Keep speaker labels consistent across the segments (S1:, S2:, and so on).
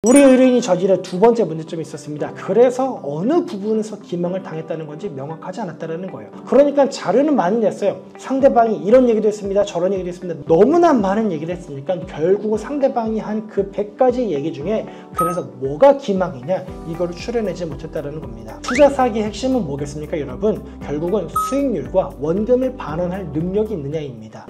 S1: 우리 의뢰인이 저지른 두 번째 문제점이 있었습니다. 그래서 어느 부분에서 기망을 당했다는 건지 명확하지 않았다는 거예요. 그러니까 자료는 많이 냈어요. 상대방이 이런 얘기도 했습니다. 저런 얘기도 했습니다. 너무나 많은 얘기를 했으니까 결국 상대방이 한 그 100가지 얘기 중에 그래서 뭐가 기망이냐 이거를 추려내지 못했다는 겁니다. 투자 사기의 핵심은 뭐겠습니까, 여러분? 결국은 수익률과 원금을 반환할 능력이 있느냐입니다.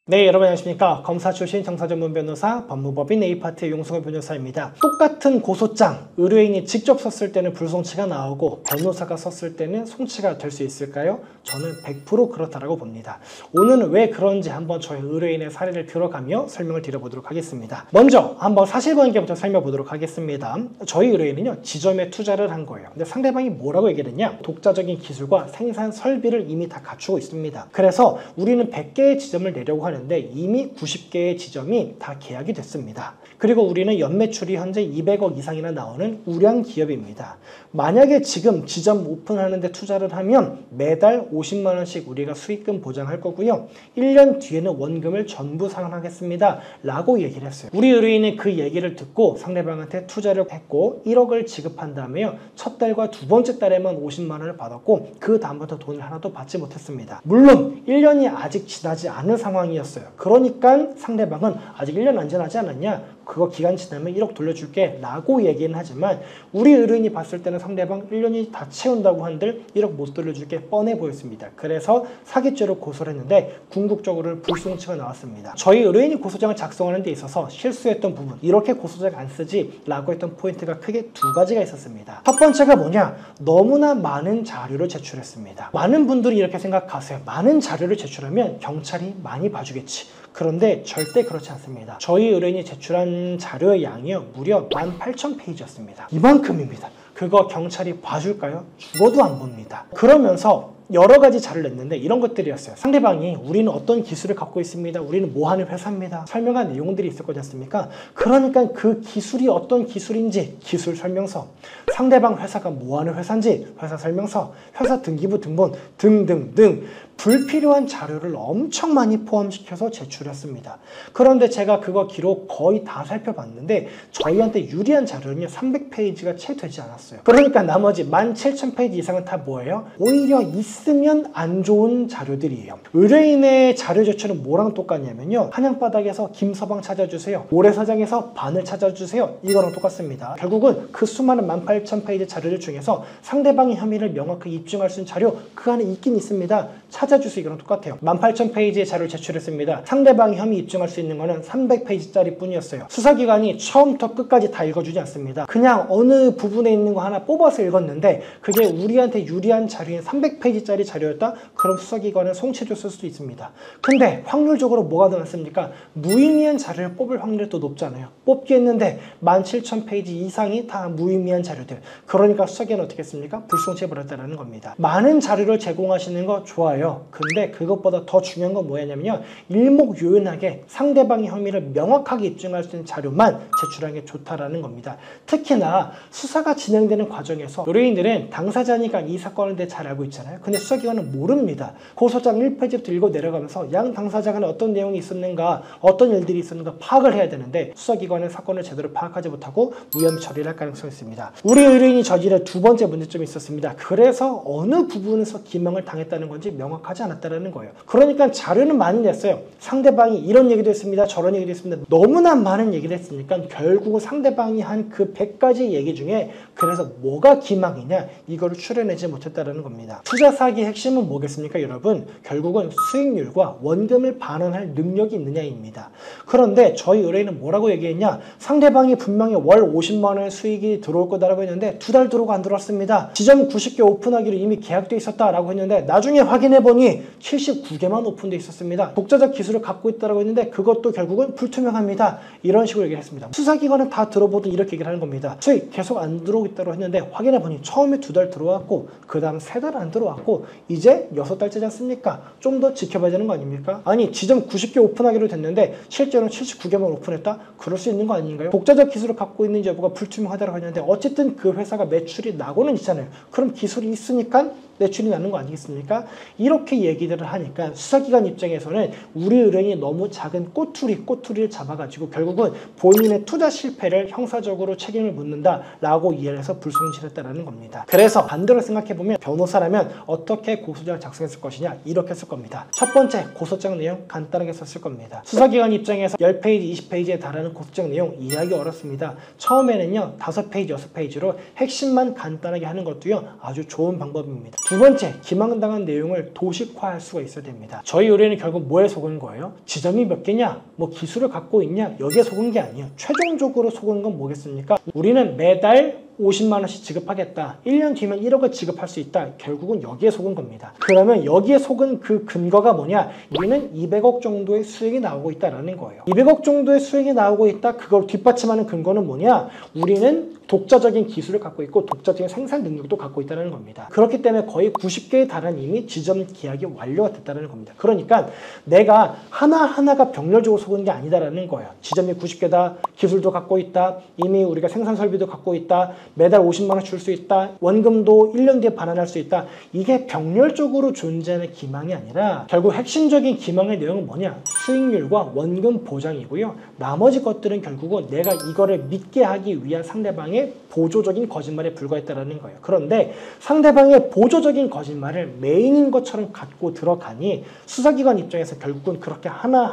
S1: 네, 여러분 안녕하십니까. 검사 출신 정사전문 변호사 법무법인 A파트의 용승호 변호사입니다. 똑같은 고소장, 의뢰인이 직접 썼을 때는 불송치가 나오고 변호사가 썼을 때는 송치가 될 수 있을까요? 저는 100% 그렇다고 봅니다. 오늘은 왜 그런지 한번 저희 의뢰인의 사례를 들어가며 설명을 드려보도록 하겠습니다. 먼저 한번 사실관계부터 살펴보도록 하겠습니다. 저희 의뢰인은요, 지점에 투자를 한 거예요. 근데 상대방이 뭐라고 얘기를 했냐? 독자적인 기술과 생산 설비를 이미 다 갖추고 있습니다. 그래서 우리는 100개의 지점을 내려고 하는데 이미 90개의 지점이 다 계약이 됐습니다. 그리고 우리는 연매출이 현재 200억 이상이나 나오는 우량 기업입니다. 만약에 지금 지점 오픈하는데 투자를 하면 매달 50만 원씩 우리가 수익금 보장할 거고요. 1년 뒤에는 원금을 전부 상환하겠습니다 라고 얘기를 했어요. 우리 의뢰인은 그 얘기를 듣고 상대방한테 투자를 했고 1억을 지급한 다음에요. 첫 달과 두 번째 달에만 50만 원을 받았고 그 다음부터 돈을 하나도 받지 못했습니다. 물론 1년이 아직 지나지 않은 상황이었어요. 그러니까 상대방은 아직 1년 안 지나지 않았냐? 그거 기간 지나면 1억 돌려줄게 라고 얘기는 하지만 우리 의뢰인이 봤을 때는 상대방 1년이 다 채운다고 한들 1억 못 돌려줄게 뻔해 보였습니다. 그래서 사기죄로 고소를 했는데 궁극적으로는 불송치가 나왔습니다. 저희 의뢰인이 고소장을 작성하는 데 있어서 실수했던 부분, 이렇게 고소장 안 쓰지 라고 했던 포인트가 크게 두 가지가 있었습니다. 첫 번째가 뭐냐? 너무나 많은 자료를 제출했습니다. 많은 분들이 이렇게 생각하세요. 많은 자료를 제출하면 경찰이 많이 봐주겠지. 그런데 절대 그렇지 않습니다. 저희 의뢰인이 제출한 자료의 양이요, 무려 18,000페이지였습니다. 이만큼입니다. 그거 경찰이 봐줄까요? 죽어도 안 봅니다. 그러면서 여러 가지 자료를 냈는데 이런 것들이었어요. 상대방이 우리는 어떤 기술을 갖고 있습니다. 우리는 뭐 하는 회사입니다. 설명한 내용들이 있을 거지 않습니까? 그러니까 그 기술이 어떤 기술인지 기술 설명서, 상대방 회사가 뭐 하는 회사인지 회사 설명서, 회사 등기부 등본 등등등 불필요한 자료를 엄청 많이 포함시켜서 제출했습니다. 그런데 제가 그거 기록 거의 다 살펴봤는데 저희한테 유리한 자료는요 300페이지가 채 되지 않았어요. 그러니까 나머지 17,000페이지 이상은 다 뭐예요? 오히려 있으면 안 좋은 자료들이에요. 의뢰인의 자료 제출은 뭐랑 똑같냐면요, 한양바닥에서 김서방 찾아주세요, 모래사장에서 바늘 찾아주세요, 이거랑 똑같습니다. 결국은 그 수많은 18,000페이지 자료들 중에서 상대방의 혐의를 명확하게 입증할 수 있는 자료 그 안에 있긴 있습니다. 찾아주세요, 이거랑 똑같아요. 18,000페이지의 자료를 제출했습니다. 상대방이 혐의 입증할 수 있는 거는 300페이지짜리 뿐이었어요. 수사기관이 처음부터 끝까지 다 읽어주지 않습니다. 그냥 어느 부분에 있는 거 하나 뽑아서 읽었는데 그게 우리한테 유리한 자료인 300페이지짜리 자료였다? 그럼 수사기관은 송치해줬을 수도 있습니다. 근데 확률적으로 뭐가 더 많습니까? 무의미한 자료를 뽑을 확률이 또 높잖아요. 뽑기 했는데 17,000페이지 이상이 다 무의미한 자료들. 그러니까 수사기관은 어떻게 했습니까? 불송치해버렸다는 겁니다. 많은 자료를 제공하시는 거 좋아요. 근데 그것보다 더 중요한 건 뭐냐면요, 일목요연하게 상대방의 혐의를 명확하게 입증할 수 있는 자료만 제출하는 게 좋다라는 겁니다. 특히나 수사가 진행되는 과정에서 의뢰인들은 당사자니까 이 사건에 대해 잘 알고 있잖아요. 근데 수사기관은 모릅니다. 고소장 1페이지부터 읽어 내려가면서 양 당사자 간에 어떤 내용이 있었는가, 어떤 일들이 있었는가 파악을 해야 되는데 수사기관은 사건을 제대로 파악하지 못하고 무혐의 처리를 할 가능성이 있습니다. 우리 의뢰인이 저지른 두 번째 문제점이 있었습니다. 그래서 어느 부분에서 기망을 당했다는 건지 명확하지 않았다는 거예요. 그러니까 자료는 많이 냈어요. 상대방이 이런 얘기도 했습니다. 저런 얘기도 했습니다. 너무나 많은 얘기를 했으니까 결국 상대방이 한 그 100가지 얘기 중에 그래서 뭐가 기망이냐 이거를 추려내지 못했다는 겁니다. 투자 사기의 핵심은 뭐겠습니까, 여러분? 결국은 수익률과 원금을 반환할 능력이 있느냐입니다. 그런데 저희 의뢰인은 뭐라고 얘기했냐? 상대방이 분명히 월 50만 원의 수익이 들어올 거다라고 했는데 두 달 들어오고 안 들어왔습니다. 지점 90개 오픈하기로 이미 계약돼 있었다라고 했는데 나중에 확인해보니 79개만 오픈돼 있었습니다. 독자적 기술을 갖고 있다고 했는데 그것도 결국은 불투명합니다. 이런 식으로 얘기를 했습니다. 수사기관은 다 들어보든 이렇게 얘기를 하는 겁니다. 수익 계속 안 들어오고 있다고 했는데 확인해보니 처음에 2달 들어왔고 그 다음 3달 안 들어왔고 이제 6달째지 않습니까? 좀 더 지켜봐야 되는 거 아닙니까? 아니 지점 90개 오픈하기로 됐는데 실제로는 79개만 오픈했다? 그럴 수 있는 거 아닌가요? 독자적 기술을 갖고 있는지 여부가 불투명하다고 했는데 어쨌든 그 회사가 매출이 나고는 있잖아요. 그럼 기술이 있으니까 내출이 나는 거 아니겠습니까? 이렇게 얘기들을 하니까 수사기관 입장에서는 우리 의뢰인이 너무 작은 꼬투리를 잡아가지고 결국은 본인의 투자 실패를 형사적으로 책임을 묻는다라고 이해를 해서 불송치했다라는 겁니다. 그래서 반대로 생각해보면 변호사라면 어떻게 고소장을 작성했을 것이냐 이렇게 쓸 겁니다. 첫 번째, 고소장 내용 간단하게 썼을 겁니다. 수사기관 입장에서 10페이지, 20페이지에 달하는 고소장 내용 이해하기 어렵습니다. 처음에는요 5페이지, 6페이지로 핵심만 간단하게 하는 것도요 아주 좋은 방법입니다. 두 번째, 기망당한 내용을 도식화할 수가 있어야 됩니다. 저희 의뢰인은 결국 뭐에 속은 거예요? 지점이 몇 개냐? 뭐 기술을 갖고 있냐? 여기에 속은 게 아니에요. 최종적으로 속은 건 뭐겠습니까? 우리는 매달 50만 원씩 지급하겠다. 1년 뒤면 1억을 지급할 수 있다. 결국은 여기에 속은 겁니다. 그러면 여기에 속은 그 근거가 뭐냐? 우리는 200억 정도의 수익이 나오고 있다라는 거예요. 200억 정도의 수익이 나오고 있다. 그걸 뒷받침하는 근거는 뭐냐? 우리는 독자적인 기술을 갖고 있고 독자적인 생산 능력도 갖고 있다는 겁니다. 그렇기 때문에 거의 90개에 달한 이미 지점 계약이 완료가 됐다는 겁니다. 그러니까 내가 하나하나가 병렬적으로 속은 게 아니다라는 거예요. 지점이 90개다. 기술도 갖고 있다. 이미 우리가 생산 설비도 갖고 있다. 매달 50만 원 줄 수 있다. 원금도 1년 뒤에 반환할 수 있다. 이게 병렬적으로 존재하는 기망이 아니라 결국 핵심적인 기망의 내용은 뭐냐? 수익률과 원금 보장이고요. 나머지 것들은 결국은 내가 이거를 믿게 하기 위한 상대방의 보조적인 거짓말에 불과했다는 거예요. 그런데 상대방의 보조적인 거짓말을 메인인 것처럼 갖고 들어가니 수사기관 입장에서 결국은 그렇게 하나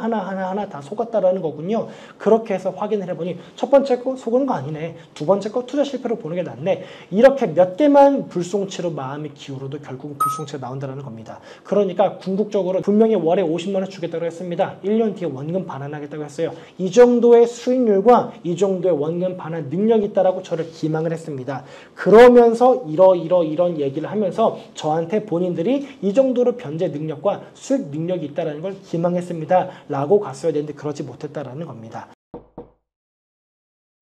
S1: 다 속았다라는 거군요. 그렇게 해서 확인을 해보니 첫 번째 거 속은 거 아니네. 두 번째 거 투자 실패로 보는 게 낫네. 이렇게 몇 개만 불송치로 마음이 기울어도 결국은 불송치가 나온다는 겁니다. 그러니까 궁극적으로 분명히 월에 50만 원 주겠다고 했습니다. 1년 뒤에 원금 반환하겠다고 했어요. 이 정도의 수익률과 이 정도의 원금 반환 능력이 있다라고 저를 기망을 했습니다. 그러면서 이런 얘기를 하면서 저한테 본인들이 이 정도로 변제 능력과 수익 능력이 있다는 걸 기망했습니다. 라고 갔어야 되는데 그러지 못했다라는 겁니다.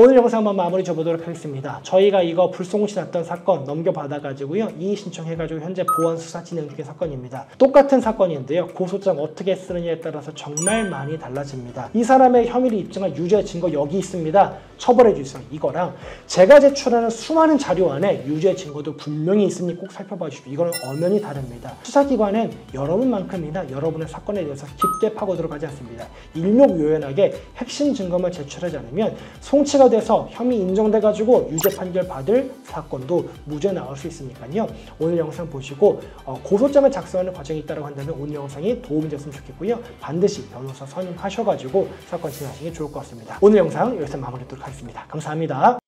S1: 오늘 영상 한번 마무리 줘보도록 하겠습니다. 저희가 이거 불송치 났던 사건 넘겨받아가지고요. 이의 신청해가지고 현재 보안 수사 진행 중인 사건입니다. 똑같은 사건인데요. 고소장 어떻게 쓰느냐에 따라서 정말 많이 달라집니다. 이 사람의 혐의를 입증한 유죄 증거 여기 있습니다. 처벌해 주세요. 이거랑 제가 제출하는 수많은 자료 안에 유죄 증거도 분명히 있으니 꼭 살펴봐 주십시오. 이거는 엄연히 다릅니다. 수사기관은 여러분만큼이나 여러분의 사건에 대해서 깊게 파고 들어가지 않습니다. 일목요연하게 핵심 증거만 제출하지 않으면 송치가 돼서 혐의 인정돼가지고 유죄 판결 받을 사건도 무죄 나올 수 있으니까요. 오늘 영상 보시고 고소장을 작성하는 과정이 있다고 한다면 오늘 영상이 도움이 됐으면 좋겠고요. 반드시 변호사 선임하셔가지고 사건 진행하시는 게 좋을 것 같습니다. 오늘 영상 여기서 마무리하도록 하겠습니다. 감사합니다.